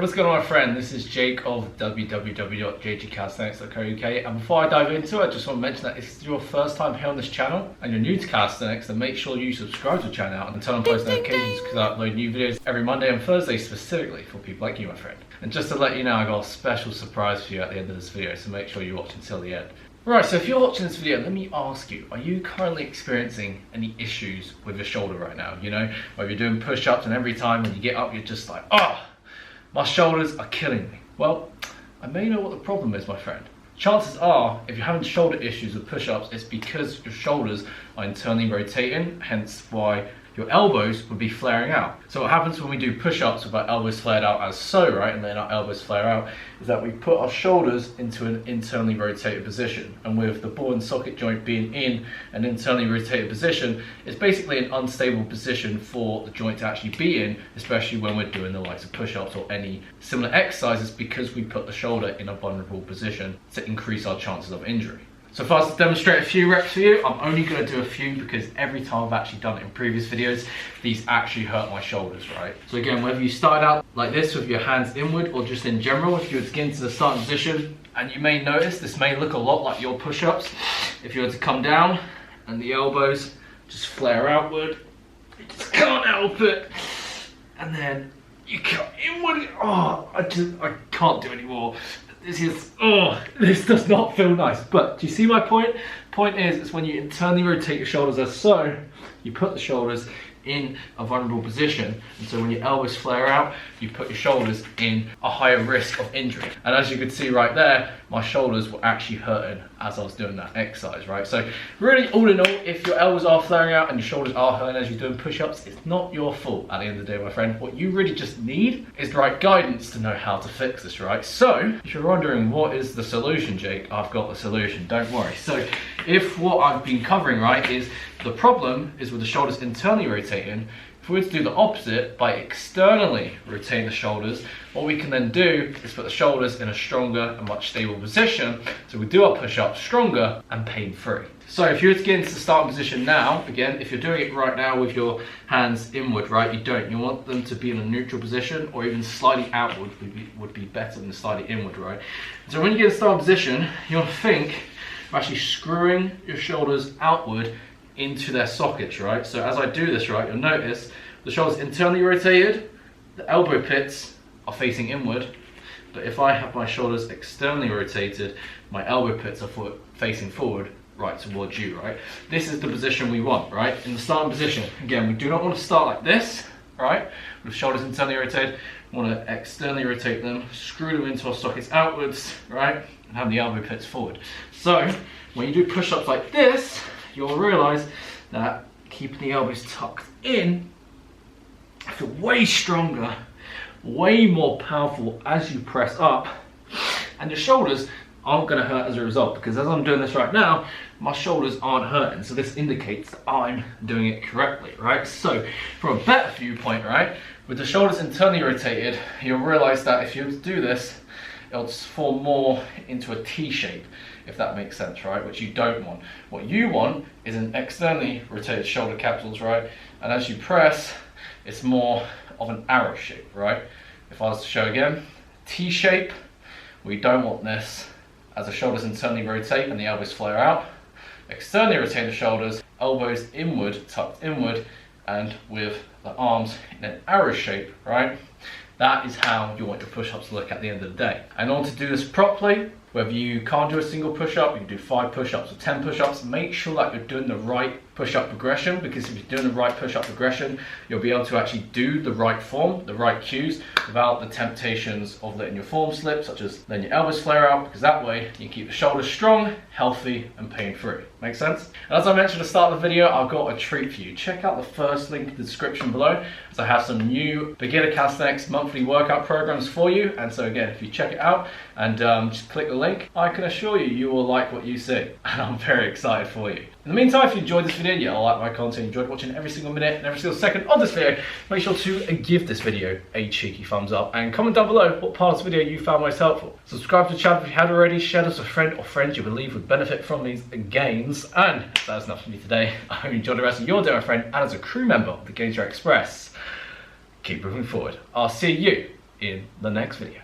What is going on, my friend? This is Jake of www.jgcalisthenics.co.uk, and before I dive into it, I just want to mention that if it's your first time here on this channel and you're new to calisthenics, then make sure you subscribe to the channel and turn on post notifications because I upload new videos every Monday and Thursday specifically for people like you, my friend. And just to let you know, I got a special surprise for you at the end of this video, so make sure you watch until the end. Right, so if you're watching this video, let me ask you, are you currently experiencing any issues with your shoulder right now? You know, where you're doing push-ups and every time when you get up, you're just like, oh, my shoulders are killing me. Well, I may know what the problem is, my friend. Chances are, if you're having shoulder issues with push-ups, it's because your shoulders are internally rotating, hence why your elbows would be flaring out. So what happens when we do push-ups with our elbows flared out as so, right, and then our elbows flare out, is that we put our shoulders into an internally rotated position. And with the ball and socket joint being in an internally rotated position, it's basically an unstable position for the joint to actually be in, especially when we're doing the likes of push-ups or any similar exercises, because we put the shoulder in a vulnerable position to increase our chances of injury. So if I was to demonstrate a few reps for you, I'm only going to do a few because every time I've actually done it in previous videos, these actually hurt my shoulders, right? So again, whether you started out like this with your hands inward or just in general, if you were to get into the starting position, and you may notice this may look a lot like your push-ups. If you were to come down and the elbows just flare outward, you just can't help it. And then you come inward, oh, I can't do anymore. This does not feel nice. But do you see my point? Point is, it's when you internally rotate your shoulders as so, you put the shoulders in a vulnerable position, and so when your elbows flare out, you put your shoulders in a higher risk of injury. And as you can see right there, my shoulders were actually hurting as I was doing that exercise, right? So really, all in all, if your elbows are flaring out and your shoulders are hurting as you're doing push-ups, it's not your fault at the end of the day, my friend. What you really just need is the right guidance to know how to fix this, right? So if you're wondering what is the solution, Jake, I've got the solution, don't worry. So if what I've been covering, right, is the problem is with the shoulders internally rotating, if we were to do the opposite by externally rotating the shoulders, what we can then do is put the shoulders in a stronger and much stable position, so we do our push-ups stronger and pain-free. So if you were to get into the starting position now, again, if you're doing it right now with your hands inward, right, you want them to be in a neutral position, or even slightly outward would be better than slightly inward, right? So when you get in the starting position, you want to think of actually screwing your shoulders outward into their sockets, right? So as I do this, right, you'll notice the shoulders internally rotated, the elbow pits are facing inward, but if I have my shoulders externally rotated, my elbow pits are facing forward, right towards you, right? This is the position we want, right? In the starting position, again, we do not want to start like this, right? With shoulders internally rotated, we want to externally rotate them, screw them into our sockets outwards, right? And have the elbow pits forward. So when you do push-ups like this, you'll realize that keeping the elbows tucked in, I feel way stronger, way more powerful as you press up, and your shoulders aren't going to hurt as a result, because as I'm doing this right now, my shoulders aren't hurting, so this indicates that I'm doing it correctly, right? So from a better viewpoint, right, with the shoulders internally rotated, you'll realize that if you were to do this, it'll form more into a T shape, if that makes sense, right? Which you don't want. What you want is an externally rotated shoulder capsules, right? And as you press, it's more of an arrow shape, right? If I was to show again, T shape, we don't want this. As the shoulders internally rotate and the elbows flare out, externally rotate the shoulders, elbows inward, tucked inward, and with the arms in an arrow shape, right? That is how you want your push-ups to look at the end of the day. And in order to do this properly, whether you can't do a single push-up, you can do 5 push-ups or 10 push-ups, make sure that you're doing the right push-up progression, because if you're doing the right push-up progression, you'll be able to actually do the right form, the right cues, without the temptations of letting your form slip, such as letting your elbows flare out, because that way you keep the shoulders strong, healthy, and pain-free. Make sense? And as I mentioned at the start of the video, I've got a treat for you. Check out the first link in the description below, as I have some new beginner calisthenics monthly workout programs for you. And so again, if you check it out and just click the link, I can assure you, you will like what you see. And I'm very excited for you. In the meantime, if you enjoyed this video, you like my content, you enjoyed watching every single minute and every single second of this video, make sure to give this video a cheeky thumbs up and comment down below what part of this video you found most helpful. Subscribe to the channel if you hadn't already, share this with a friend or friends you believe would benefit from these gains. And that's enough for me today. I hope you enjoyed the rest of your day, my friend, and as a crew member of the Gains Express, keep moving forward. I'll see you in the next video.